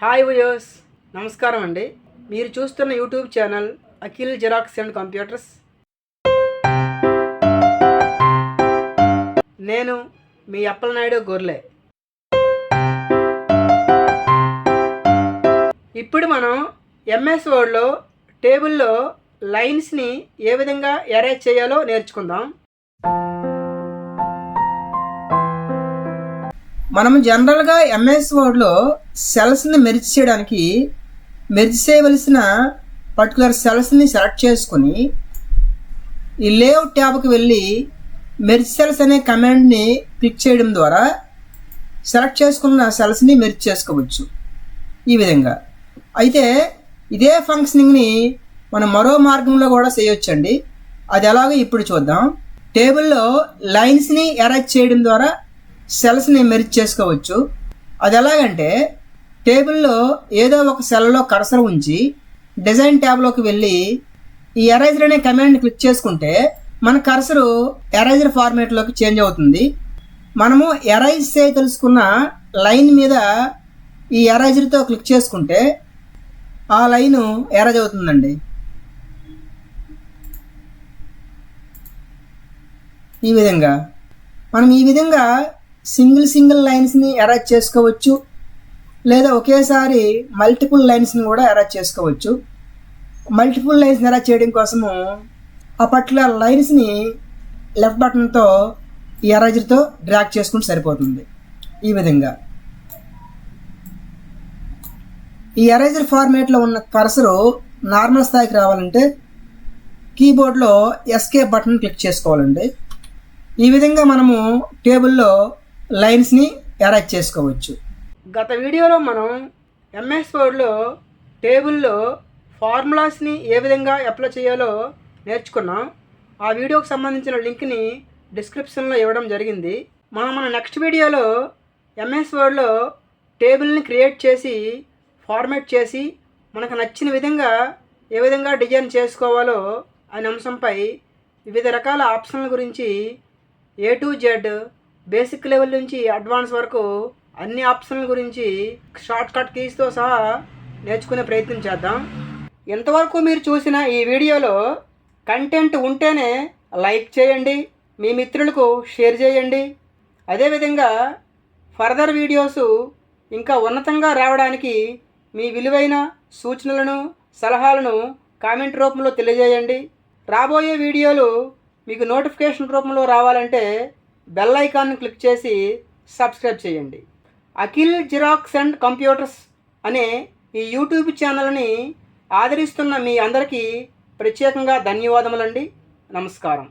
Hi viewers, నమస్కారం అండి. మీరు చూస్తున్న YouTube channel Akhil xerox and computers. నేను మీ అప్పలనాయుడు గొర్లే. ఇప్పుడు మనం ఎంఎస్ వర్డ్లో టేబుల్లో లైన్స్ని ఏ విధంగా అరేంజ్ చేయాలో నేర్చుకుందాం. మనం జనరల్గా ఎంఎస్ వర్డ్లో సెల్స్ని మెర్జ్ చేయడానికి మెర్జ్ చేయవలసిన పర్టికులర్ సెల్స్ని సెలెక్ట్ చేసుకుని ఈ లేఅవుట్ ట్యాబ్కి వెళ్ళి మెర్జ్ సెల్స్ అనే కమాండ్ని క్లిక్ చేయడం ద్వారా సెలెక్ట్ చేసుకున్న సెల్స్ని మెర్జ్ చేసుకోవచ్చు ఈ విధంగా. అయితే ఇదే ఫంక్షనింగ్ని మనం మరో మార్గంలో కూడా చేయొచ్చండి. అది ఎలాగో ఇప్పుడు చూద్దాం. టేబుల్లో లైన్స్ని అరేంజ్ చేయడం ద్వారా సెల్స్ని మెర్జ్ చేసుకోవచ్చు. అది ఎలాగంటే టేబుల్లో ఏదో ఒక సెల్లో కర్సర్ ఉంచి డిజైన్ ట్యాబ్లోకి వెళ్ళి ఈ ఎరేజర్ అనే కమాండ్ని క్లిక్ చేసుకుంటే మన కర్సరు ఎరేజర్ ఫార్మేట్లోకి చేంజ్ అవుతుంది. మనము ఎరేజ్ చేయ తెలుసుకున్న లైన్ మీద ఈ ఎరేజర్తో క్లిక్ చేసుకుంటే ఆ లైను ఎరేజ్ అవుతుందండి. ఈ విధంగా మనం సింగిల్ లైన్స్ని అరేంజ్ చేసుకోవచ్చు, లేదా ఒకేసారి మల్టిపుల్ లైన్స్ని కూడా అరేంజ్ చేసుకోవచ్చు. మల్టిపుల్ లైన్స్ని అరేంజ్ చేయడం కోసము ఆ పర్టికులర్ లైన్స్ని లెఫ్ట్ బటన్తో ఈ ఎరేజర్తో డ్రాగ్ చేసుకుంటే సరిపోతుంది. ఈ విధంగా ఈ ఎరేజర్ ఫార్మేట్లో ఉన్న కర్సరు నార్మల్ స్థాయికి రావాలంటే కీబోర్డ్లో ఎస్కేప్ బటన్ క్లిక్ చేసుకోవాలండి. ఈ విధంగా మనము టేబుల్లో లైన్స్ని అరేంజ్ చేసుకోవచ్చు. గత వీడియోలో మనం ఎంఎస్ వర్డ్లో టేబుల్లో ఫార్ములాస్ని ఏ విధంగా అప్లై చేయాలో నేర్చుకున్నాం. ఆ వీడియోకి సంబంధించిన లింక్ని డిస్క్రిప్షన్లో ఇవ్వడం జరిగింది. మన నెక్స్ట్ వీడియోలో ఎంఎస్ వర్డ్లో టేబుల్ని క్రియేట్ చేసి ఫార్మాట్ చేసి మనకు నచ్చిన విధంగా ఏ విధంగా డిజైన్ చేసుకోవాలో అనే అంశంపై వివిధ రకాల ఆప్షన్ల గురించి A to Z basic level నుంచి అడ్వాన్స్ వరకు అన్ని ఆప్షన్ల గురించి షార్ట్కట్ కీస్తో సహా నేర్చుకునే ప్రయత్నం చేద్దాం. ఇంతవరకు మీరు చూసిన ఈ వీడియోలో కంటెంట్ ఉంటేనే లైక్ చేయండి, మీ మిత్రులకు షేర్ చేయండి. అదేవిధంగా ఫర్దర్ వీడియోస్ ఇంకా ఉన్నతంగా రావడానికి మీ విలువైన సూచనలను సలహాలను కామెంట్ రూపంలో తెలియజేయండి. రాబోయే వీడియోలు మీకు నోటిఫికేషన్ రూపంలో రావాలంటే బెల్ ఐకాన్ని క్లిక్ చేసి సబ్స్క్రైబ్ చేయండి. అఖిల్ జిరాక్స్ అండ్ కంప్యూటర్స్ అనే ఈ యూట్యూబ్ ఛానల్ని ఆదరిస్తున్న మీ అందరికీ ప్రత్యేకంగా ధన్యవాదములండి. నమస్కారం.